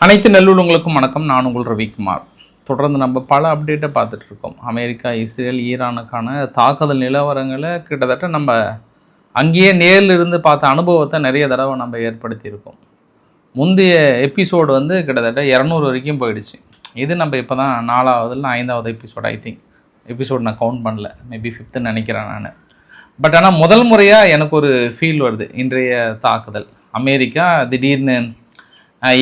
அனைத்து நல்லுள்ளங்களுக்கும் வணக்கம். நான் உங்கள் ரவிக்குமார். தொடர்ந்து நம்ம பல அப்டேட்டை பார்த்துட்டு இருக்கோம். அமெரிக்கா, இஸ்ரேல், ஈரானுக்கான தாக்குதல் நிலவரங்களை கிட்டத்தட்ட நம்ம அங்கேயே நேரில் இருந்து பார்த்த அனுபவத்தை நிறைய தடவை நம்ம ஏற்படுத்தியிருக்கோம். முந்தைய எபிசோடு வந்து கிட்டத்தட்ட 200 வரைக்கும் போயிடுச்சு. இது நம்ம இப்போ தான் 4வது இல்லை 5வது எபிசோடு. எபிசோடு நான் கவுண்ட் பண்ணல, மேபி 5th நினைக்கிறேன் நான். பட் ஆனால் முதல் முறையாக எனக்கு ஒரு ஃபீல் வருது. இன்றைய தாக்குதல் அமெரிக்கா திடீர்னு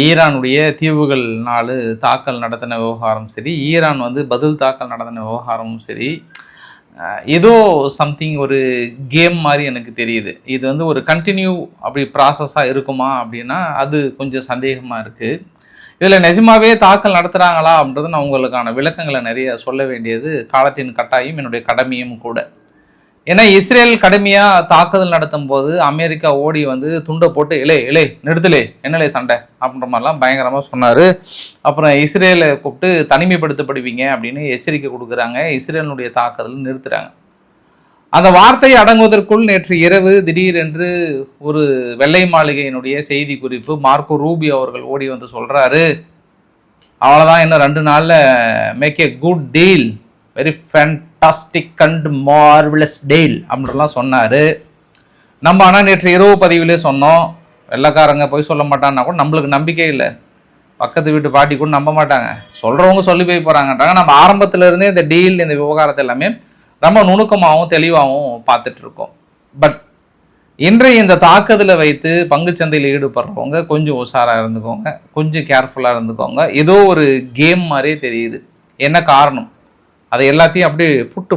ஈரானுடைய தீவுகள் 4 தாக்கல் நடத்தின விவகாரம் சரி, ஈரான் வந்து பதில் தாக்கல் நடத்தின விவகாரமும் சரி, ஏதோ சம்திங் ஒரு கேம் மாதிரி எனக்கு தெரியுது. இது வந்து ஒரு கண்டினியூ அப்படி ப்ராசஸாக இருக்குமா அப்படின்னா அது கொஞ்சம் சந்தேகமாக இருக்குது. இதில் நிஜமாகவே தாக்கல் நடத்துகிறாங்களா அப்படின்றது நான் உங்களுக்கான விளக்கங்களை நிறைய சொல்ல வேண்டியது காலத்தின் கட்டாயம், என்னுடைய கடமையும் கூட. ஏன்னா இஸ்ரேல் கடுமையாக தாக்குதல் நடத்தும் போது அமெரிக்கா ஓடி வந்து துண்டை போட்டு இலே நிறுத்தலே என்னலே சண்டை அப்படின்ற மாதிரிலாம் பயங்கரமாக சொன்னார். அப்புறம் இஸ்ரேலை கூப்பிட்டு தனிமைப்படுத்தப்படுவீங்க அப்படின்னு எச்சரிக்கை கொடுக்குறாங்க. இஸ்ரேலினுடைய தாக்குதல் நிறுத்துகிறாங்க. அந்த வார்த்தையை அடங்குவதற்குள் நேற்று இரவு திடீரென்று ஒரு வெள்ளை மாளிகையினுடைய செய்தி குறிப்பு மார்க்கோ ரூபியோ அவர்கள் ஓடி வந்து சொல்கிறாரு, அவ்வளோதான், இன்னும் 2 நாளில் make a good deal, very fantastic and marvellous deal அப்படின்லாம் சொன்னார். நம்ம ஆனால் நேற்று இரவு பதிவிலே சொன்னோம், வெள்ளைக்காரங்க போய் சொல்ல மாட்டான்னா கூட நம்மளுக்கு நம்பிக்கை இல்லை, பக்கத்து வீட்டு பாட்டி கூட நம்ப மாட்டாங்க, சொல்கிறவங்க சொல்லி போய் போகிறாங்கன்றாங்க. நம்ம ஆரம்பத்திலேருந்தே இந்த டீல், இந்த விவகாரத்தை எல்லாமே ரொம்ப நுணுக்கமாகவும் தெளிவாகவும் பார்த்துட்டு இருக்கோம். பட் இன்றைய இந்த தாக்குதலை வைத்து பங்குச்சந்தையில் ஈடுபடுறவங்க கொஞ்சம் உஷாராக இருந்துக்கோங்க, கொஞ்சம் கேர்ஃபுல்லாக இருந்துக்கோங்க. ஏதோ ஒரு கேம் மாதிரியே தெரியுது. என்ன காரணம் அதை எல்லாத்தையும் அப்படியே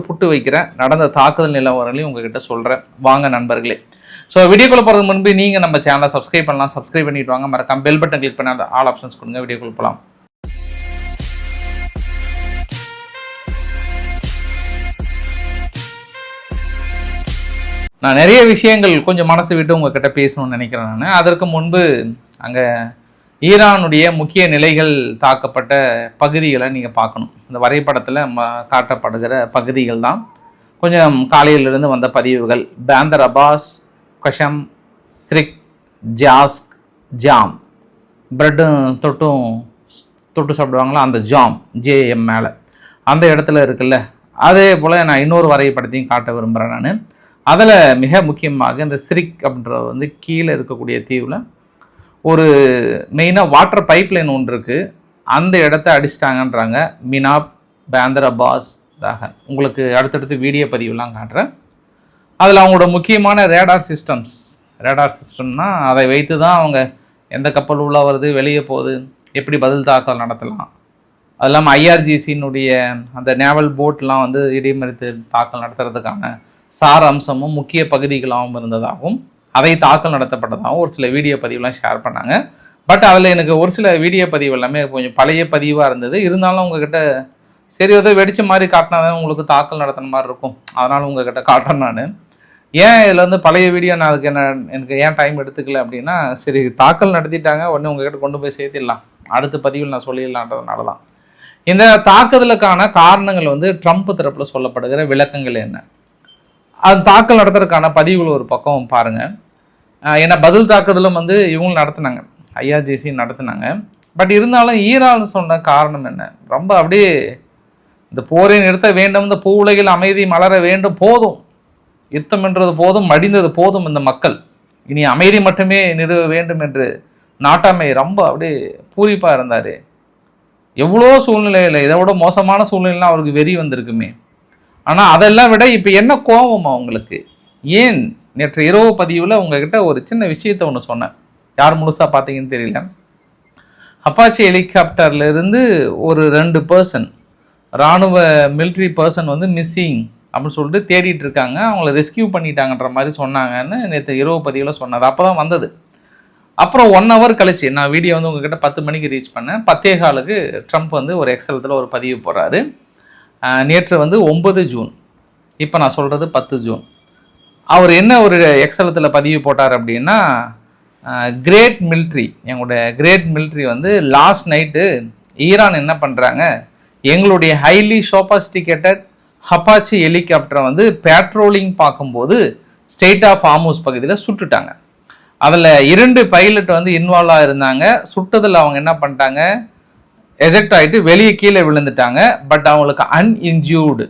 புட்டு வைக்கிறேன். நடந்த தாக்குதல் நிலவரங்களையும் உங்ககிட்ட சொல்கிறேன். வாங்க நண்பர்களே. ஸோ வீடியோக்குள்ளே போகிறதுக்கு முன்பு நீங்கள் நம்ம சேனலை சப்ஸ்கிரைப் பண்ணலாம். சப்ஸ்கிரைப் பண்ணிட்டு வாங்க. மறக்காம பெல் பட்டன் கிளிக் பண்ண ஆல் ஆப்ஷன்ஸ் கொடுங்க. வீடியோக்குள்ள போகலாம். நான் நிறைய விஷயங்கள் கொஞ்சம் மனசு விட்டு உங்ககிட்ட பேசணும்னு நினைக்கிறேன் நான். அதற்கு முன்பு அங்கே ஈரானுடைய முக்கிய நிலைகள் தாக்கப்பட்ட பகுதிகளை நீங்கள் பார்க்கணும். இந்த வரைபடத்தில் காட்டப்படுகிற பகுதிகள் தான் கொஞ்சம் காலையிலிருந்து வந்த பதிவுகள். பேந்தர் அப்பாஸ், கஷம், ஸ்ரிக், ஜாஸ்க், ஜாம், ப்ரெட்டும் தொட்டு சாப்பிடுவாங்களா அந்த ஜாம், ஜேஎம் மேலே அந்த இடத்துல இருக்குல்ல. அதே போல் நான் இன்னொரு வரைபடத்தையும் காட்ட விரும்புகிறேன் நான். அதில் மிக முக்கியமாக இந்த ஸ்ரிக் அப்படின்ற வந்து கீழே இருக்கக்கூடிய தீவில் ஒரு மெயினாக வாட்டர் பைப்லைன் ஒன்று இருக்குது. அந்த இடத்த அடிச்சிட்டாங்கன்றாங்க. மினாப், பேந்தர் அப்பாஸ், தாகன். உங்களுக்கு அடுத்தடுத்து வீடியோ பதிவுலாம் காட்டுறேன். அதில் அவங்களோட முக்கியமான ரேடார் சிஸ்டம்னா அதை வைத்து தான் அவங்க எந்த கப்பல் உள்ள வருது, வெளியே போகுது, எப்படி பதில் தாக்கல் நடத்தலாம். அது இல்லாமல் ஐஆர்ஜிசியினுடைய அந்த நேவல் போட்லாம் வந்து இடைமறித்து தாக்கல் நடத்துறதுக்கான சார அம்சமும் முக்கிய பகுதிகளாகவும் இருந்ததாகவும் அதை தாக்கல் நடத்தப்பட்டதாகவும் ஒரு சில வீடியோ பதிவுலாம் ஷேர் பண்ணாங்க. பட் அதில் எனக்கு ஒரு சில வீடியோ பதிவு எல்லாமே கொஞ்சம் பழைய பதிவாக இருந்தது. இருந்தாலும் உங்ககிட்ட சரி ஏதோ வெடிச்ச மாதிரி காட்டினா தான் உங்களுக்கு தாக்கல் நடத்தின மாதிரி இருக்கும், அதனால் உங்ககிட்ட காட்டுறேன் நான். ஏன் இதில் வந்து பழைய வீடியோ நான் அதுக்கு எனக்கு ஏன் டைம் எடுத்துக்கல அப்படின்னா, சரி தாக்கல் நடத்திட்டாங்க, உடனே உங்ககிட்ட கொண்டு போய் சேர்த்திடலாம், அடுத்த பதிவில் நான் சொல்லிடலான்றதுனால தான். இந்த தாக்குதலுக்கான காரணங்கள் வந்து ட்ரம்ப் தரப்பில் சொல்லப்படுகிற விளக்கங்கள் என்ன, அது தாக்கல் நடத்துறதுக்கான பதிவுகள் ஒரு பக்கம் பாருங்கள். ஏன்னா பதில் தாக்குதலும் வந்து இவங்களும் நடத்தினாங்க, ஐஆர்ஜிசி நடத்தினாங்க. பட் இருந்தாலும் ஈரான் சொன்ன காரணம் என்ன, ரொம்ப அப்படியே இந்த போரை நிறுத்த வேண்டும், இந்த பூ உலகில் அமைதி மலர வேண்டும், போதும் யுத்தம் என்றது போதும், மடிந்தது போதும், இந்த மக்கள் இனி அமைதி மட்டுமே நிறுவ வேண்டும் என்று நாட்டாமை ரொம்ப அப்படியே பூரிப்பாக இருந்தார். எவ்வளோ சூழ்நிலையில் இதை விட மோசமான சூழ்நிலைலாம் அவருக்கு வெறி வந்திருக்குமே. ஆனால் அதெல்லாம் விட இப்போ என்ன கோபம் அவங்களுக்கு, ஏன் நேற்று இரவு பதிவில் உங்ககிட்ட ஒரு சின்ன விஷயத்தை ஒன்று சொன்னேன், யார் முழுசாக பார்த்தீங்கன்னு தெரியல. அப்பாச்சி ஹெலிகாப்டர்லேருந்து ஒரு 2 பர்சன் இராணுவ மிலிட்ரி பர்சன் வந்து மிஸ்ஸிங் அப்படின்னு சொல்லிட்டு தேடிட்டு இருக்காங்க, அவங்கள ரெஸ்கியூ பண்ணிட்டாங்கன்ற மாதிரி சொன்னாங்கன்னு நேற்று இரவு பதிவில் சொன்னது. அப்போ தான் வந்தது. அப்புறம் 1 hour கழிச்சு நான் வீடியோ வந்து உங்ககிட்ட 10 மணிக்கு ரீச் பண்ணேன். 10:15 ட்ரம்ப் வந்து ஒரு எக்ஸலத்தில் ஒரு பதிவு போடுறாரு. நேற்று வந்து 9 ஜூன், இப்போ நான் சொல்கிறது 10 ஜூன். அவர் என்ன ஒரு எக்ஸலத்தில் பதிவு போட்டார் அப்படின்னா, கிரேட் மிலிட்ரி, எங்களுடைய கிரேட் மிலிட்ரி வந்து லாஸ்ட் நைட்டு ஈரான் என்ன பண்ணுறாங்க, எங்களுடைய ஹைலி சோபாஸ்டிகேட்டட் அப்பாச்சி ஹெலிகாப்டரை வந்து பேட்ரோலிங் பார்க்கும்போது ஸ்டேட் ஆஃப் ஹார்முஸ் பகுதியில் சுட்டுட்டாங்க. அதில் 2 பைலட் வந்து இன்வால்வாக இருந்தாங்க. சுட்டதில் அவங்க என்ன பண்ணிட்டாங்க, எஜெக்ட் ஆகிட்டு வெளியே கீழே விழுந்துட்டாங்க. பட் அவங்களுக்கு அன்இன்ஜூர்டு,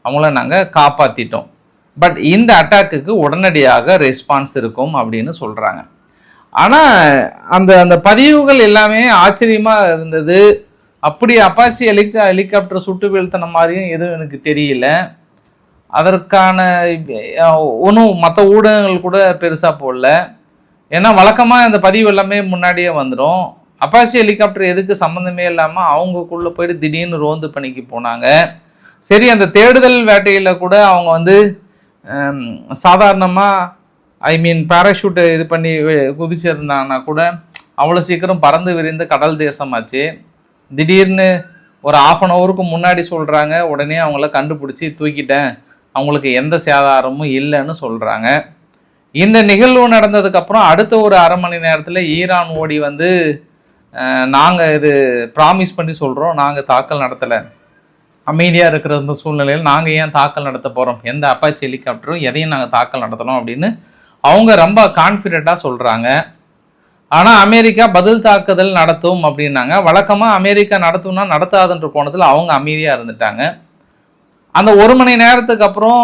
அவங்கள நாங்கள் காப்பாற்றிட்டோம். பட் இந்த அட்டாக்குக்கு உடனடியாக ரெஸ்பான்ஸ் இருக்கும் அப்படின்னு சொல்கிறாங்க. ஆனால் அந்த அந்த பதிவுகள் எல்லாமே ஆச்சரியமாக இருந்தது. அப்படி அப்பாச்சி ஹெலிகாப்டர் சுட்டு வீழ்த்தின மாதிரியும் எதுவும் எனக்கு தெரியல. அதற்கான ஒன்றும் மற்ற ஊடகங்கள் கூட பெருசாக போடல. ஏன்னா வழக்கமாக அந்த பதிவு எல்லாமே முன்னாடியே வந்துடும். அப்பாச்சி ஹெலிகாப்டர் எதுக்கு சம்மந்தமே இல்லாமல் அவங்களுக்குள்ளே போயிட்டு திடீர்னு ரோந்து பணிக்கு போனாங்க. சரி, அந்த தேடுதல் வேட்டையில் கூட அவங்க வந்து சாதாரணமாக பேராஷூட்டை இது பண்ணி குதிச்சிருந்தாங்கன்னா கூட அவ்வளோ சீக்கிரம் பறந்து விரிந்து கடல் தேசமாச்சு. திடீர்னு ஒரு 1/2 ஹவருக்கு முன்னாடி சொல்கிறாங்க, உடனே அவங்கள கண்டுபிடிச்சி தூக்கிட்டேன், அவங்களுக்கு எந்த சேதாரமும் இல்லைன்னு சொல்கிறாங்க. இந்த நிகழ்வு நடந்ததுக்கப்புறம் அடுத்த ஒரு 1/2 மணி நேரத்தில் ஈரான் ஓடி வந்து நாங்கள் இது ப்ராமிஸ் பண்ணி சொல்கிறோம், நாங்கள் தாக்கல் நடத்தலை, அமைதியாக இருக்கிற இந்த சூழ்நிலையில் நாங்கள் ஏன் தாக்கல் நடத்த போகிறோம், எந்த அப்பாச்சி ஹெலிகாப்டரும் எதையும் நாங்கள் தாக்கல் நடத்தணும் அப்படின்னு அவங்க ரொம்ப கான்ஃபிடெண்ட்டாக சொல்கிறாங்க. ஆனால் அமெரிக்கா பதில் தாக்குதல் நடத்தும் அப்படின்னாங்க. வழக்கமாக அமெரிக்கா நடத்தும்னா நடத்தாதுன்ற கோணத்தில் அவங்க அமைதியாக இருந்துட்டாங்க. அந்த 1 மணி நேரத்துக்கு அப்புறம்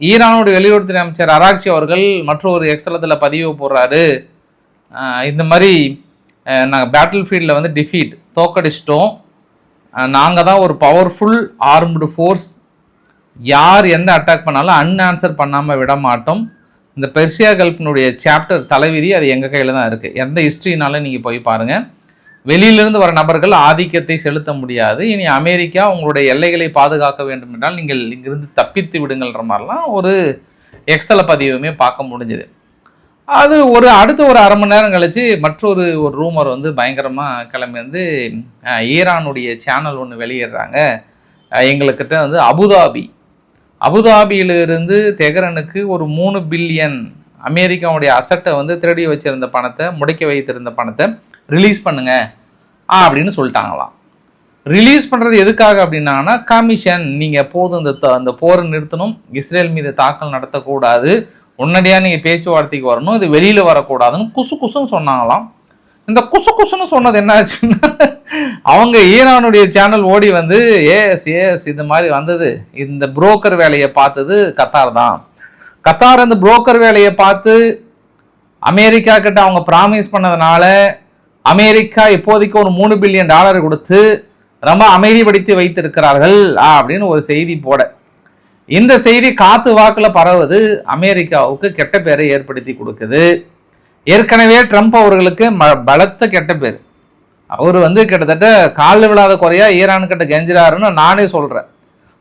ஈரானுடைய வெளியுறவுத்துறை அமைச்சர் அராக்சி அவர்கள் மற்றொரு எக்ஸலத்தில் பதிவு போடுறாரு, இந்த மாதிரி நாங்கள் பேட்டில் ஃபீல்டில் வந்து டிஃபீட் தோக்கடிச்சிட்டோம், நாங்கள் தான் ஒரு பவர்ஃபுல் ஆர்ம்டு ஃபோர்ஸ், யார் எந்த அட்டாக் பண்ணாலும் அன்ஆன்சர் பண்ணாமல் விட மாட்டோம். இந்த பெர்சியா கல்ஃபினுடைய சாப்டர் தலைவிதி அது எங்கள் கையில் தான் இருக்குது. எந்த ஹிஸ்ட்ரினாலும் நீங்கள் போய் பாருங்கள். வெளியிலிருந்து வர நபர்கள் ஆதிக்கத்தை செலுத்த முடியாது. இனி அமெரிக்கா உங்களுடைய எல்லைகளை பாதுகாக்க வேண்டும் என்றால் நீங்கள் இங்கிருந்து தப்பித்து விடுங்கள்ன்ற மாதிரிலாம் ஒரு எக்ஸல பதிவுமே பார்க்க முடிஞ்சுது. அது அடுத்த ஒரு 1/2 மணி நேரம் கழித்து மற்றொரு ரூமர் வந்து பயங்கரமாக கிளம்பி வந்து ஈரானுடைய சேனல் ஒன்று வெளியிடுறாங்க. எங்களுக்கிட்ட வந்து அபுதாபியிலிருந்து தெஹ்ரானுக்கு ஒரு 3 பில்லியன் அமெரிக்காவுடைய அசட்டை வந்து திருடி வச்சிருந்த பணத்தை, முடக்கி வைத்திருந்த பணத்தை ரிலீஸ் பண்ணுங்க அப்படின்னு சொல்லிட்டாங்களாம். ரிலீஸ் பண்ணுறது எதுக்காக அப்படின்னாங்கன்னா, கமிஷன், நீங்கள் போதும் இந்த போரை நிறுத்தணும், இஸ்ரேல் மீது தாக்கல் நடத்தக்கூடாது, உடனடியாக நீங்கள் பேச்சுவார்த்தைக்கு வரணும், இது வெளியில் வரக்கூடாதுன்னு குசுன்னு சொன்னாங்களாம். இந்த குசுன்னு சொன்னது என்ன ஆச்சுன்னா, அவங்க ஈரானுடைய சேனல் ஓடி வந்து எஸ் இது மாதிரி வந்தது, இந்த புரோக்கர் வேலையை பார்த்தது கத்தார் தான். கத்தார் அந்த புரோக்கர் வேலையை பார்த்து அமெரிக்கா கிட்ட அவங்க ப்ராமிஸ் பண்ணதுனால அமெரிக்கா இப்போதைக்கு ஒரு $3 பில்லியன் கொடுத்து ரொம்ப அமைதிப்படுத்தி வைத்திருக்கிறார்கள் அப்படின்னு ஒரு செய்தி போட, இந்த செய்தி காத்து வாக்கில் பரவுது, அமெரிக்காவுக்கு கெட்ட பேரை ஏற்படுத்தி கொடுக்குது. ஏற்கனவே ட்ரம்ப் அவர்களுக்கு பலத்த கெட்ட பேர். அவர் வந்து கிட்டத்தட்ட காலில் விழாத குறையா ஈரானுக்கிட்ட கெஞ்சிறாருன்னு நானே சொல்கிறேன்.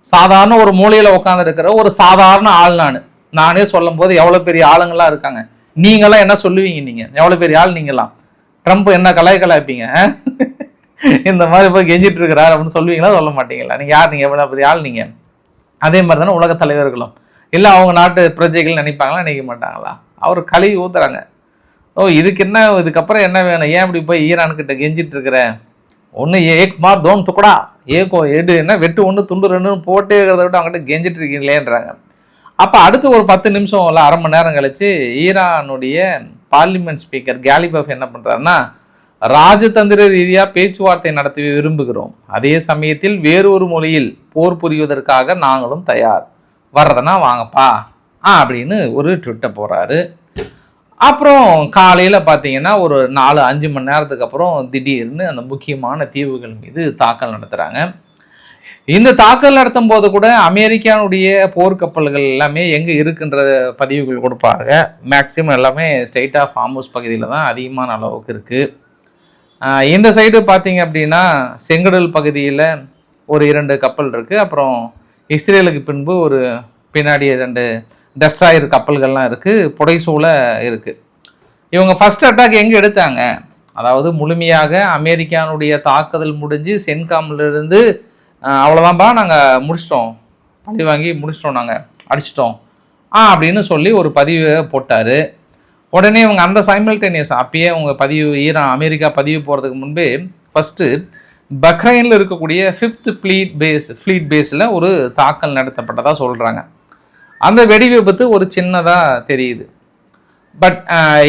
சாதாரண ஒரு மூலையில் உட்காந்து இருக்கிற ஒரு சாதாரண ஆள் நானே சொல்லும் போது எவ்வளோ பெரிய ஆளுங்களாம் இருக்காங்க. நீங்களாம் என்ன சொல்லுவீங்க? நீங்கள் எவ்வளோ பெரிய ஆள் நீங்களாம்? ட்ரம்ப் என்ன கலாய்ப்பீங்க? இந்த மாதிரி போய் கெஞ்சிட்டு இருக்கிறார் அப்படின்னு சொல்லுவீங்களா? சொல்ல மாட்டீங்களா? நீங்கள் யார்? நீங்கள் எவ்வளோ பெரிய ஆள் நீங்கள்? அதே மாதிரி தானே உலக தலைவர்களும் இல்லை அவங்க நாட்டு பிரஜைகள் நினைப்பாங்களா? நினைக்க மாட்டாங்களா? அவர் கழுவி ஊத்துறாங்க. இதுக்கு என்ன, இதுக்கப்புறம் என்ன வேணும்? ஏன் இப்படி போய் ஈரான்கிட்ட கெஞ்சிட்டு இருக்கிறேன்? ஒன்று ஏக் மார் தோன் துக்கடா, ஏக்கோ எடு, என்ன வெட்டு 1 துண்டு 2 போட்டே இருக்கிறத விட்டு அவங்ககிட்ட கெஞ்சிட்டு இருக்கீங்களேன்றாங்க. அப்போ அடுத்து ஒரு 10 நிமிஷம் இல்லை 1/2 மணி நேரம் கழிச்சு ஈரானுடைய பார்லிமெண்ட் ஸ்பீக்கர் காலிபஃப் என்ன பண்ணுறாருன்னா, ராஜதந்திர ரீதியாக பேச்சுவார்த்தை நடத்தி விரும்புகிறோம், அதே சமயத்தில் வேறொரு மொழியில் போர் புரிவதற்காக நாங்களும் தயார், வர்றதுனா வாங்கப்பா அப்படின்னு ஒரு ட்விட்டை போகிறாரு. அப்புறம் காலையில் பார்த்தீங்கன்னா ஒரு 4-5 மணி நேரத்துக்கு அப்புறம் திடீர்னு அந்த முக்கியமான தீவுகள் மீது தாக்கல் நடத்துகிறாங்க. இந்த தாக்கல் நடத்தும் போது கூட அமெரிக்காவுடைய போர்க்கப்பல்கள் எல்லாமே எங்கே இருக்குன்ற பதிவுகள் கொடுப்பாங்க. மேக்சிமம் எல்லாமே ஸ்ட்ரெயிட் ஆஃப் ஹார்முஸ் பகுதியில் தான் அதிகமான அளவுக்கு இருக்குது. இந்த சைடு பார்த்தீங்க அப்படின்னா செங்கடல் பகுதியில் ஒரு 2 கப்பல் இருக்குது. அப்புறம் இஸ்ரேலுக்கு பின்பு ஒரு பின்னாடி 2 டெஸ்ட்ராயர் கப்பல்கள்லாம் இருக்குது, புடைசூழ இருக்குது. இவங்க ஃபர்ஸ்ட் அட்டாக் எங்கே எடுத்தாங்க? அதாவது முழுமையாக அமெரிக்கானுடைய தாக்குதல் முடிஞ்சு சென்காம்லேருந்து அவ்வளோதான்ப்பா நாங்கள் முடிச்சிட்டோம், பழி வாங்கி முடிச்சிட்டோம், நாங்கள் அடிச்சிட்டோம் அப்படின்னு சொல்லி ஒரு பதிவை போட்டார். உடனே இவங்க அந்த சைமல்டேனியஸ் அப்பயே அவங்க அமெரிக்கா பதிவு போகிறதுக்கு முன்பே ஃபஸ்ட்டு பஹ்ரைனில் இருக்கக்கூடிய 5th ஃப்ளீட் பேஸில் ஒரு தாக்கல் நடத்தப்பட்டதாக சொல்கிறாங்க. அந்த வெடி விபத்து ஒரு சின்னதாக தெரியுது. பட்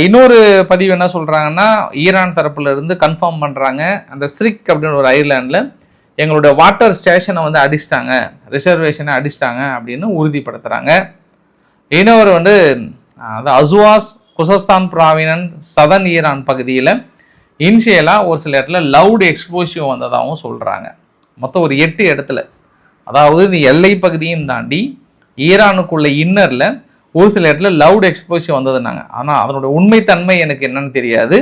இன்னொரு பதிவு என்ன சொல்கிறாங்கன்னா, ஈரான் தரப்புல இருந்து கன்ஃபார்ம் பண்ணுறாங்க, அந்த ஸ்ரிக் அப்படின்னு ஒரு ஐலாண்டில் எங்களுடைய வாட்டர் ஸ்டேஷனை வந்து அடிச்சிட்டாங்க, ரிசர்வேஷனை அடிச்சிட்டாங்க அப்படின்னு உறுதிப்படுத்துகிறாங்க. இன்னொரு வந்து அது அசுவாஸ் குசஸ்தான் ப்ராவினன் சதன் ஈரான் பகுதியில் இனிஷியலாக ஒரு சில இடத்துல லவுட் எக்ஸ்ப்ளோசிவ் வந்ததாகவும் சொல்கிறாங்க. மொத்தம் ஒரு 8 இடத்துல, அதாவது இந்த எல்லை பகுதியும் தாண்டி ஈரானுக்குள்ள இன்னரில் ஒரு சில இடத்துல லவுட் எக்ஸ்ப்ளோசிவ் வந்ததுனாங்க. ஆனால் அதனோட உண்மைத்தன்மை எனக்கு என்னன்னு தெரியாது.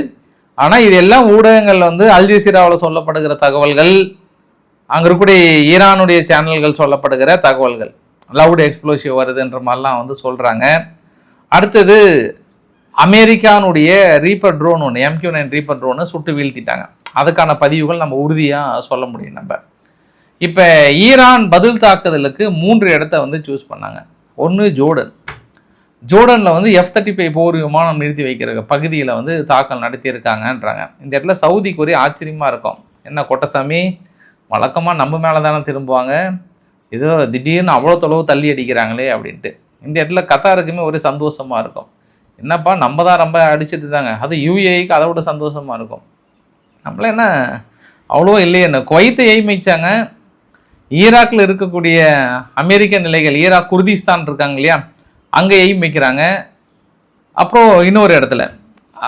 ஆனால் இது எல்லாம் ஊடகங்கள் வந்து அல் ஜசீராவில் சொல்லப்படுகிற தகவல்கள், அங்கே இருக்கக்கூடிய ஈரானுடைய சேனல்கள் சொல்லப்படுகிற தகவல்கள், லவுட் எக்ஸ்ப்ளோசிவ் வருதுன்ற மாதிரிலாம் வந்து சொல்கிறாங்க. அடுத்தது அமெரிக்கானுடைய ரீப்பர் ட்ரோன் ஒன்று, MQ-9 ரீப்பர் ட்ரோனை சுட்டு வீழ்த்திட்டாங்க. அதுக்கான பதிவுகள் நம்ம உறுதியாக சொல்ல முடியும். நம்ம இப்போ ஈரான் பதில் தாக்குதலுக்கு 3 இடத்த வந்து சூஸ் பண்ணாங்க. ஒன்று ஜோர்டனில் வந்து F-35 போர் விமானம் நிறுத்தி வைக்கிற பகுதியில் வந்து தாக்கல் நடத்தியிருக்காங்கன்றாங்க. இந்த இடத்துல சவுதிக்கு ஒரே ஆச்சரியமாக இருக்கும். என்ன கொட்டசாமி, வழக்கமாக நம்ம மேலே தானே திரும்புவாங்க, ஏதோ திடீர்னு அவ்வளோ தொலைவு தள்ளி அடிக்கிறாங்களே அப்படின்ட்டு. இந்த இடத்துல கத்தாருக்குமே ஒரே சந்தோஷமாக இருக்கும். என்னப்பா நம்ம தான் ரொம்ப அடிச்சுட்டு தாங்க, அது UAEக்கு அதை விட சந்தோஷமாக இருக்கும். நம்மள என்ன அவ்வளோ இல்லையே. என்ன குவைத்தை எய்மைச்சாங்க, ஈராக்கில் இருக்கக்கூடிய அமெரிக்க நிலைகள், ஈராக் குர்திஸ்தான் இருக்காங்க இல்லையா, அங்கே எய்மைக்கிறாங்க. அப்புறம் இன்னொரு இடத்துல,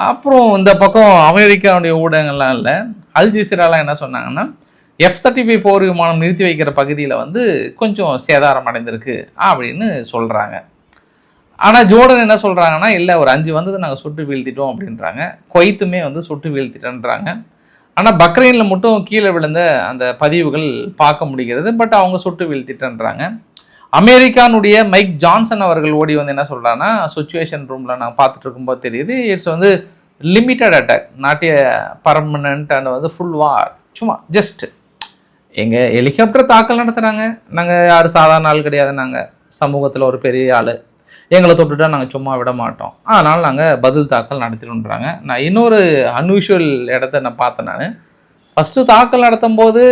அப்புறம் இந்த பக்கம் அமெரிக்காவுடைய ஊடகங்கள்லாம் இல்லை, அல் ஜசீராலாம் என்ன சொன்னாங்கன்னா, F-35 போர் விமானம் நிறுத்தி வைக்கிற பகுதியில் வந்து கொஞ்சம் சேதாரம் அடைந்திருக்கு அப்படின்னு சொல்கிறாங்க. ஆனால் ஜோர்டன் என்ன சொல்கிறாங்கன்னா, இல்லை ஒரு 5 வந்தது நாங்கள் சுட்டு வீழ்த்திட்டோம் அப்படின்றாங்க. குவைத்துமே வந்து சுட்டு வீழ்த்திட்டோன்றாங்க. ஆனால் பக்ரைனில் மட்டும் கீழே விழுந்த அந்த பதிவுகள் பார்க்க முடிகிறது. பட் அவங்க சுட்டு வீழ்த்திட்டோன்றாங்க. அமெரிக்கானுடைய மைக் ஜான்சன் அவர்கள் ஓடி வந்து என்ன சொல்கிறாங்கன்னா, சிச்சுவேஷன் ரூமில் நாங்கள் பார்த்துட்டு இருக்கும்போது தெரியுது, இட்ஸ் வந்து limited attack, not a permanent and வந்து ஃபுல் வார், சும்மா ஜஸ்ட் எங்கள் ஹெலிகாப்டர் தாக்கல் நடத்துகிறாங்க, நாங்கள் யாரும் சாதாரண ஆள் கிடையாது, நாங்கள் சமூகத்தில் ஒரு பெரிய ஆள், எங்களை தொட்டுட்டா நாங்கள் சும்மா விட மாட்டோம், அதனால் நாங்கள் பதில் தாக்கல் நடத்திடுன்றாங்க. நான் இன்னொரு அன்யூஷுவல் இடத்த நான் பார்த்தேன். நான் ஃபஸ்ட்டு தாக்கல் நடத்தும் போது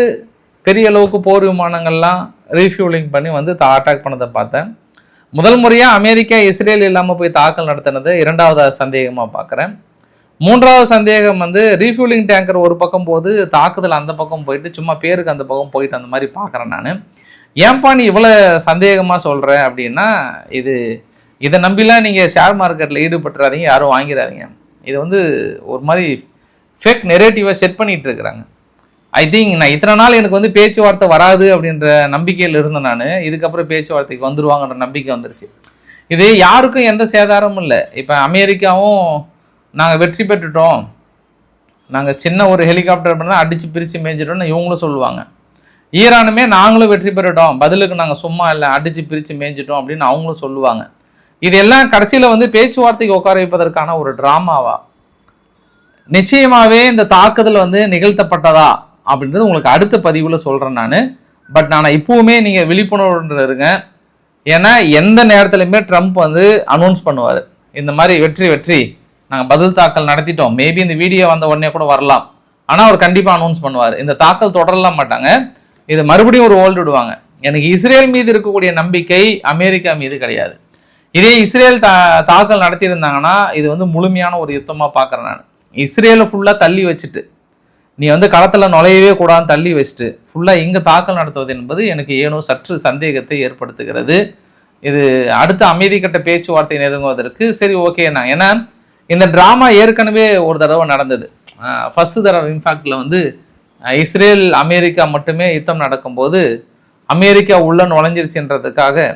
பெரிய அளவுக்கு போர் விமானங்கள்லாம் ரீஃபியூலிங் பண்ணி வந்து அட்டாக் பண்ணதை பார்த்தேன். முதல் முறையாக அமெரிக்கா இஸ்ரேல் இல்லாமல் போய் தாக்கல் நடத்தினது 2வது சந்தேகமாக பார்க்குறேன். 3வது சந்தேகம் வந்து ரீஃபியூலிங் டேங்கர் ஒரு பக்கம் போது தாக்குதல் அந்த பக்கம் போயிட்டு சும்மா பேருக்கு அந்த பக்கம் போயிட்டு அந்த மாதிரி பார்க்குறேன். நான் ஏன்பா நீ இவ்வளோ சந்தேகமாக சொல்கிறேன் அப்படின்னா, இதை நம்பிலாம் நீங்கள் ஷேர் மார்க்கெட்டில் ஈடுபட்டுறாதீங்க, யாரும் வாங்கிறாதீங்க. இது வந்து ஒரு மாதிரி ஃபேக் நெரேட்டிவை செட் பண்ணிகிட்டு இருக்கிறாங்க. ஐ திங்க் நான் இத்தனை நாள் எனக்கு வந்து பேச்சுவார்த்தை வராது அப்படின்ற நம்பிக்கையில் இருந்தேன். நான் இதுக்கப்புறம் பேச்சுவார்த்தைக்கு வந்துடுவாங்கன்ற நம்பிக்கை வந்துருச்சு. இது யாருக்கும் எந்த சேதாரமும் இல்லை. இப்போ அமெரிக்காவும் நாங்கள் வெற்றி பெற்றுட்டோம், நாங்கள் சின்ன ஒரு ஹெலிகாப்டர் பண்ணால் அடித்து பிரித்து மேய்ஞ்சிட்டோம்னு இவங்களும் சொல்லுவாங்க. ஈரானுமே நாங்களும் வெற்றி பெற்றுட்டோம், பதிலுக்கு நாங்கள் சும்மா இல்லை அடித்து பிரித்து மேய்ஞ்சிட்டோம் அப்படின்னு அவங்களும் சொல்லுவாங்க. இதெல்லாம் கடைசியில் வந்து பேச்சுவார்த்தைக்கு உட்கார வைப்பதற்கான ஒரு ட்ராமாவா? நிச்சயமாகவே இந்த தாக்குதல் வந்து நிகழ்த்தப்பட்டதா அப்படின்றது உங்களுக்கு அடுத்த பதிவில் சொல்கிறேன் நான். பட் நான் இப்போவுமே நீங்கள் விழிப்புணர்வு இருங்க. ஏன்னா எந்த நேரத்துலையுமே ட்ரம்ப் வந்து அனௌன்ஸ் பண்ணுவார், இந்த மாதிரி வெற்றி நாங்கள் பதில் தாக்கல் நடத்திட்டோம், மேபி இந்த வீடியோ வந்த உடனே கூட வரலாம், ஆனால் அவர் கண்டிப்பாக அனௌன்ஸ் பண்ணுவார். இந்த தாக்கல் தொடரலாம் மாட்டாங்க, இது மறுபடியும் ஒரு ஹோல்டு விடுவாங்க. எனக்கு இஸ்ரேல் மீது இருக்கக்கூடிய நம்பிக்கை அமெரிக்கா மீது கிடையாது. இதே இஸ்ரேல் தாக்கல் நடத்தியிருந்தாங்கன்னா இது வந்து முழுமையான ஒரு யுத்தமாக பார்க்குறேன் நான். இஸ்ரேலை ஃபுல்லாக தள்ளி வச்சுட்டு நீ வந்து களத்தில் நுழையவே கூடாதுன்னு தள்ளி வச்சுட்டு ஃபுல்லாக இங்கே தாக்கல் நடத்துவது என்பது எனக்கு ஏனோ சற்று சந்தேகத்தை ஏற்படுத்துகிறது. இது அடுத்த அமைதிக்கட்ட பேச்சுவார்த்தை நெருங்குவதற்கு சரி ஓகேண்ணா. ஏன்னா இந்த ட்ராமா ஏற்கனவே ஒரு தடவை நடந்தது. ஃபஸ்ட்டு தடவை இன்ஃபேக்டில் வந்து இஸ்ரேல் அமெரிக்கா மட்டுமே யுத்தம் நடக்கும்போது அமெரிக்கா உள்ள நுழைஞ்சிருச்சுன்றதுக்காக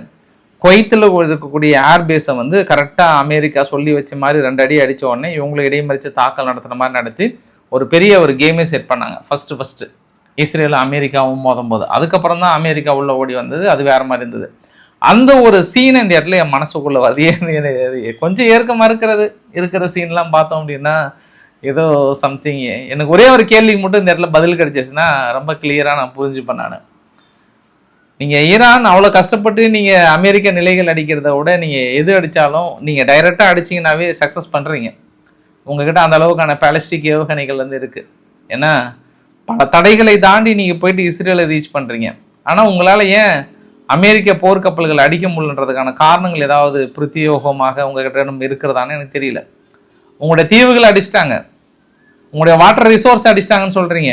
குவைத்தில் இருக்கக்கூடிய ஏர்பேஸை வந்து கரெக்டாக அமெரிக்கா சொல்லி வச்ச மாதிரி 2 அடி அடித்த உடனே இவங்களை இடைமறித்து தாக்கல் நடத்துகிற மாதிரி நடத்தி ஒரு பெரிய ஒரு கேமே செட் பண்ணாங்க. ஃபஸ்ட்டு இஸ்ரேல் அமெரிக்காவும் மோதும்போது, அதுக்கப்புறம் தான் அமெரிக்கா உள்ள ஓடி வந்தது, அது வேறு மாதிரி இருந்தது. அந்த ஒரு சீனை இந்த இடத்துல என் மனசுக்குள்ளே வருது. கொஞ்சம் ஏற்க மறுக்கிறது இருக்கிற சீன்லாம் பார்த்தோம் அப்படின்னா ஏதோ சம்திங். எனக்கு ஒரே ஒரு கேள்விக்கு மட்டும் இந்த இடத்துல பதில் கிடைச்சிச்சுன்னா ரொம்ப கிளியராக நான் புரிஞ்சுப்பேன். நான் நீங்கள் ஈரான் அவ்வளோ கஷ்டப்பட்டு நீங்கள் அமெரிக்க நிலைகள் அடிக்கிறத விட நீங்கள் எது அடித்தாலும் நீங்கள் டைரெக்டாக அடிச்சிங்கனாவே சக்ஸஸ் பண்ணுறீங்க. உங்ககிட்ட அந்த அளவுக்கான பேலஸ்டிக் ஏவுகணைகள் வந்து இருக்குது. ஏன்னா பல தடைகளை தாண்டி நீங்கள் போயிட்டு இஸ்ரேலை ரீச் பண்ணுறீங்க. ஆனால் உங்களால் ஏன் அமெரிக்க போர்க்கப்பல்கள் அடிக்க முடியலன்றதுக்கான காரணங்கள் ஏதாவது பிரத்யோகமாக உங்ககிட்ட இருக்கிறதானு எனக்கு தெரியல. உங்களுடைய தீவுகளை அடிச்சிட்டாங்க, உங்களுடைய வாட்டர் ரிசோர்ஸ் அடிச்சிட்டாங்கன்னு சொல்கிறீங்க.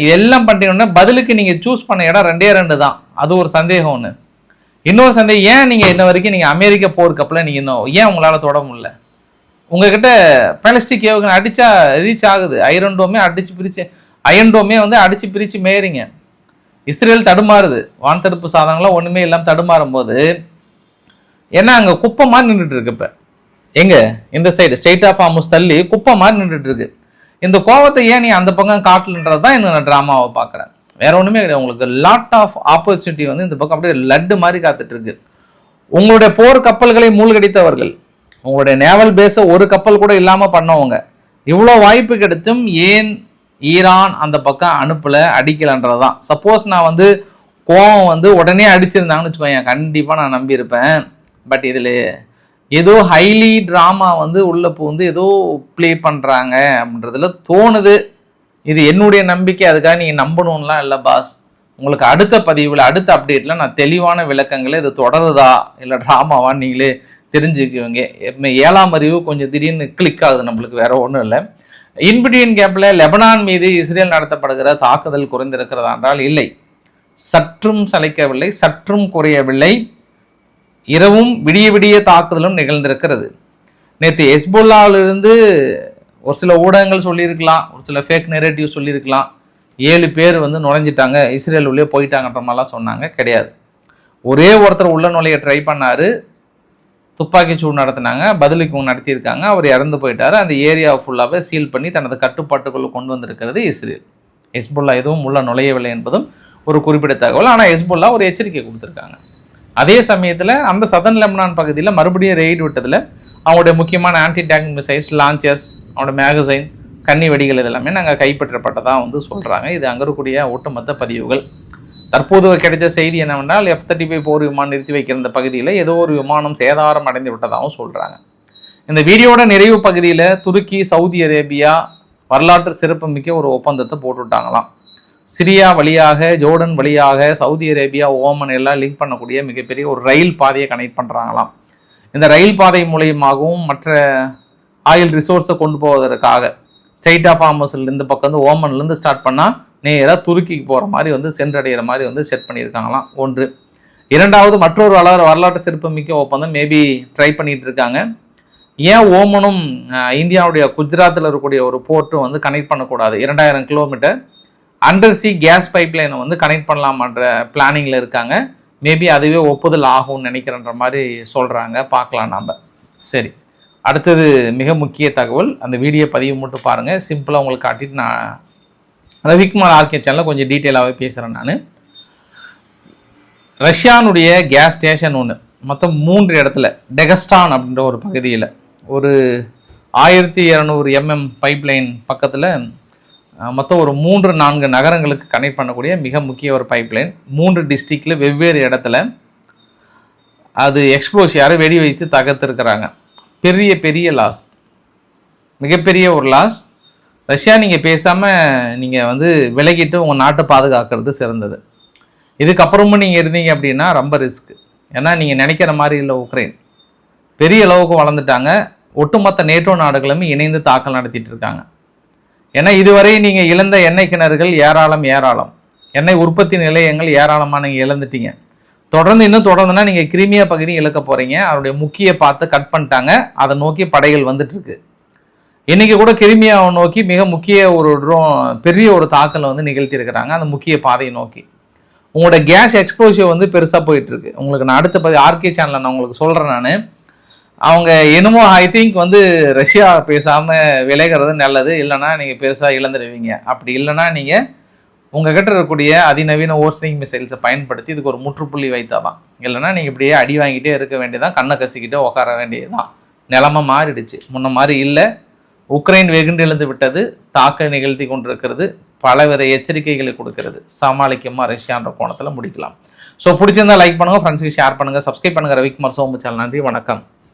இதெல்லாம் பண்ணிட்டீங்கன்னா பதிலுக்கு நீங்கள் சூஸ் பண்ண இடம் 2 தான். அது ஒரு சந்தேகம் ஒன்று. இன்னொரு சந்தேகம், ஏன் நீங்கள் இன்ன வரைக்கும் நீங்கள் அமெரிக்க போர்க்கப்பல நீங்கள் இன்னும் ஏன் உங்களால் தொட முடியல? உங்ககிட்ட பேலஸ்டிக் ஏவுகணை அடித்தா ரீச் ஆகுது, ஐரன்டோமே அடித்து பிரித்து அயன்டோமே வந்து அடித்து பிரித்து மேயறீங்க. இஸ்ரேல் தடுமாறுது, வான் தடுப்பு சாதனங்களாம் ஒன்றுமே இல்லாமல் தடுமாறும் போது ஏன்னா அங்கே குப்பை மாதிரி நின்றுட்டு இருக்கு. இப்போ எங்க இந்த சைடு ஸ்டேட் ஆஃப் ஹார்மஸ் தள்ளி குப்பை மாதிரி நின்றுட்டு இருக்கு. இந்த கோவத்தை ஏன் நீ அந்த பக்கம் காட்டலன்றது தான் நான் ட்ராமாவை பார்க்குறேன். வேற ஒன்றுமே கிடையாது. உங்களுக்கு லாட் ஆஃப் ஆப்பர்ச்சுனிட்டி வந்து இந்த பக்கம் அப்படியே லட்டு மாதிரி காத்துட்டு இருக்கு. உங்களுடைய போர் கப்பல்களை மூழ்கடித்தவர்கள், உங்களுடைய நேவல் பேஸை ஒரு கப்பல் கூட இல்லாமல் பண்ணவங்க, இவ்வளோ வாய்ப்பு கிடைத்தும் ஏன் ஈரான் அந்த பக்கம் அனுப்பல, அடிக்கலன்றது தான். சப்போஸ் நான் வந்து கோவம் வந்து உடனே அடிச்சிருந்தாங்கன்னு வச்சுக்கோங்க, கண்டிப்பாக நான் நம்பியிருப்பேன். பட் இதில் ஏதோ ஹைலி ட்ராமா வந்து உள்ள பூந்து ஏதோ ப்ளே பண்ணுறாங்க அப்படின்றதுல தோணுது. இது என்னுடைய நம்பிக்கை, அதுக்காக நீங்கள் நம்பணும்லாம் இல்லை பாஸ். உங்களுக்கு அடுத்த பதிவில் அடுத்த அப்டேட்டில் நான் தெளிவான விளக்கங்களை இது தொடருதா இல்லை ட்ராமாவான்னு நீங்களே தெரிஞ்சுக்குவீங்க. 7ஆம் அறிவு கொஞ்சம் திடீர்னு கிளிக் ஆகுது நம்மளுக்கு, வேற ஒன்றும் இல்லை. இன்பிட்வீன் கேப்பில் லெபனான் மீது இஸ்ரேல் நடத்தப்படுகிற தாக்குதல் குறைந்திருக்கிறதா என்றால் இல்லை, சற்றும் சளைக்கவில்லை, சற்றும் குறையவில்லை. இரவும் விடிய விடிய தாக்குதலும் நிகழ்ந்திருக்கிறது. நேற்று ஹெஸ்புல்லாவிலிருந்து ஒரு சில ஊடகங்கள் சொல்லியிருக்கலாம், ஒரு சில ஃபேக் நெரேட்டிவ் சொல்லியிருக்கலாம், 7 பேர் வந்து நுழைஞ்சிட்டாங்க, இஸ்ரேல் உள்ளே போயிட்டாங்கன்ற மாதிரிலாம் சொன்னாங்க. கிடையாது. ஒரே ஒருத்தர் உள்ள நுழைய ட்ரை பண்ணார், துப்பாக்கி சூடு நடத்தினாங்க, பதிலுக்கு இவங்க நடத்தியிருக்காங்க, அவர் இறந்து போயிட்டார். அந்த ஏரியாவை ஃபுல்லாகவே சீல் பண்ணி தனது கட்டுப்பாட்டுக்குள்ளே கொண்டு வந்திருக்கிறது இஸ்ரேல். ஹெஸ்புல்லா எதுவும் உள்ள நுழையவில்லை என்பதும் ஒரு குறிப்பிட்ட தகவல். ஆனால் ஹெஸ்புல்லா ஒரு எச்சரிக்கை கொடுத்துருக்காங்க. அதே சமயத்தில் அந்த சதன் லெபனான் பகுதியில் மறுபடியும் ரெய்டு விட்டதில் அவங்களுடைய முக்கியமான ஆன்டி டேங்க் மிசைல்ஸ், லான்ச்சர்ஸ், அவங்களோட மேகசைன், கன்னி வெடிகள் இதெல்லாமே நாங்கள் கைப்பற்றப்பட்டதாக வந்து சொல்கிறாங்க. இது அங்கே இருக்கக்கூடிய ஒட்டுமொத்த பதிவுகள். தற்போது கிடைத்த செய்தி என்னவென்றால் F-35 போர் விமானம் நிறுத்தி வைக்கிற இந்த பகுதியில் ஏதோ ஒரு விமானம் சேதாரம் அடைந்து விட்டதாகவும் சொல்கிறாங்க. இந்த வீடியோட நிறைவு பகுதியில் துருக்கி, சவுதி அரேபியா வரலாற்று சிறப்புமிக்க ஒரு ஒப்பந்தத்தை போட்டுவிட்டாங்களாம். சிரியா வழியாக, ஜோர்டன் வழியாக சவுதி அரேபியா, ஓமன் எல்லாம் லிங்க் பண்ணக்கூடிய மிகப்பெரிய ஒரு ரயில் பாதையை கனெக்ட் பண்ணுறாங்களாம். இந்த ரயில் பாதை மூலியமாகவும் மற்ற ஆயில் ரிசோர்ஸை கொண்டு போவதற்காக ஸ்டேட் ஆஃப் ஹார்மஸ்ல இந்த பக்கம் வந்து ஓமன்லேருந்து ஸ்டார்ட் பண்ணால் நேராக துருக்கிக்கு போகிற மாதிரி வந்து சென்றடைகிற மாதிரி வந்து செட் பண்ணியிருக்காங்களாம். ஒன்று. இரண்டாவது, மற்றொரு வரலாற்று சிறப்புமிக்க ஒப்பந்தம் மேபி ட்ரை பண்ணிட்டு இருக்காங்க. ஏன் ஓமனும் இந்தியாவுடைய குஜராத்தில் இருக்கக்கூடிய ஒரு போர்ட்டும் வந்து கனெக்ட் பண்ணக்கூடாது? 2000 கிலோமீட்டர் அண்டர் சி கேஸ் பைப்லைனை வந்து கனெக்ட் பண்ணலாமான்ற பிளானிங்கில் இருக்காங்க. மேபி அதுவே ஒப்புதல் ஆகும்னு நினைக்கிறன்ற மாதிரி சொல்கிறாங்க. பார்க்கலாம் நாம். சரி, அடுத்தது மிக முக்கிய தகவல். அந்த வீடியோ பதிவு மட்டும் பாருங்கள். சிம்பிளாக உங்களுக்கு காட்டிட்டு நான் ரவிக்குமார் ஆர்கே சேனலில் கொஞ்சம் டீட்டெயிலாகவே பேசுகிறேன். நான் ரஷ்யானுடைய கேஸ் ஸ்டேஷன் ஒன்று மொத்தம் 3 இடத்துல, டெகஸ்டான் அப்படின்ற ஒரு பகுதியில் ஒரு 1200 mm பைப்லைன் பக்கத்தில் மொத்தம் ஒரு 3-4 நகரங்களுக்கு கனெக்ட் பண்ணக்கூடிய மிக முக்கிய ஒரு பைப்லைன். 3 டிஸ்ட்ரிக்டில் வெவ்வேறு இடத்துல அது எக்ஸ்ப்ளோசிவ் வெடி வைத்து தகர்த்துருக்கிறாங்க. பெரிய பெரிய லாஸ், மிகப்பெரிய ஒரு லாஸ். ரஷ்யா, நீங்கள் பேசாமல் நீங்கள் வந்து விலகிட்டு உங்கள் நாட்டை பாதுகாக்கிறது சிறந்தது. இதுக்கப்புறமும் நீங்கள் இருந்தீங்க அப்படின்னா ரொம்ப ரிஸ்க். ஏன்னா நீங்கள் நினைக்கிற மாதிரி இல்லை, உக்ரைன் பெரிய அளவுக்கு வளர்ந்துட்டாங்க. ஒட்டுமொத்த நேட்டோ நாடுகளுமே இணைந்து தாக்கல் நடத்திட்டு இருக்காங்க. ஏன்னா இதுவரை நீங்கள் இழந்த எண்ணெய் கிணறுகள் ஏராளம், எண்ணெய் உற்பத்தி நிலையங்கள் ஏராளமாக நீங்கள் இழந்துட்டீங்க. இன்னும் தொடர்ந்துன்னா நீங்கள் கிரிமியா பகுதியும் இழக்க போகிறீங்க. அவருடைய முக்கிய பார்த்து கட் பண்ணிட்டாங்க. அதை நோக்கி படைகள் வந்துட்டுருக்கு. இன்றைக்கி கூட கிரிமியாவை நோக்கி மிக முக்கிய ஒரு பெரிய ஒரு தாக்கலை வந்து நிகழ்த்தியிருக்கிறாங்க, அந்த முக்கிய பாதையை நோக்கி. உங்களோட கேஸ் எக்ஸ்ப்ளோசிவ் வந்து பெருசாக போயிட்டுருக்கு. உங்களுக்கு நான் அடுத்த ஆர்கே சேனலில் நான் உங்களுக்கு சொல்கிறேன். நான் அவங்க என்னமோ ஐ திங்க் வந்து ரஷ்யா பேசாமல் விளைகிறது நல்லது, இல்லைனா நீங்கள் பெருசாக இழந்துடுவீங்க. அப்படி இல்லைனா நீங்கள் உங்கள்கிட்ட இருக்கக்கூடிய அதிநவீன ஓர்ஸ்னிங் மிசைல்ஸை பயன்படுத்தி இதுக்கு ஒரு முற்றுப்புள்ளி வைத்தாதான். இல்லைனா நீங்கள் இப்படியே அடி வாங்கிட்டே இருக்க வேண்டியதான், கண்ணை கசிக்கிட்டே உட்கார வேண்டியதுதான். நிலைமை மாறிடுச்சு, முன்ன மாதிரி இல்லை. உக்ரைன் வெகுண்டு எழுந்து விட்டது, தாக்கல் நிகழ்த்தி கொண்டிருக்கிறது, பலவித எச்சரிக்கைகளை கொடுக்கிறது. சமாளிக்குமா ரஷ்யான்ற கோணத்தில் முடிக்கலாம். ஸோ பிடிச்சிருந்தா லைக் பண்ணுங்கள், ஃப்ரெண்ட்ஸுக்கு ஷேர் பண்ணுங்கள், சப்ஸ்கிரைப் பண்ணுங்கள். ரவிக்குமார் சோமு சேனல். நன்றி, வணக்கம்.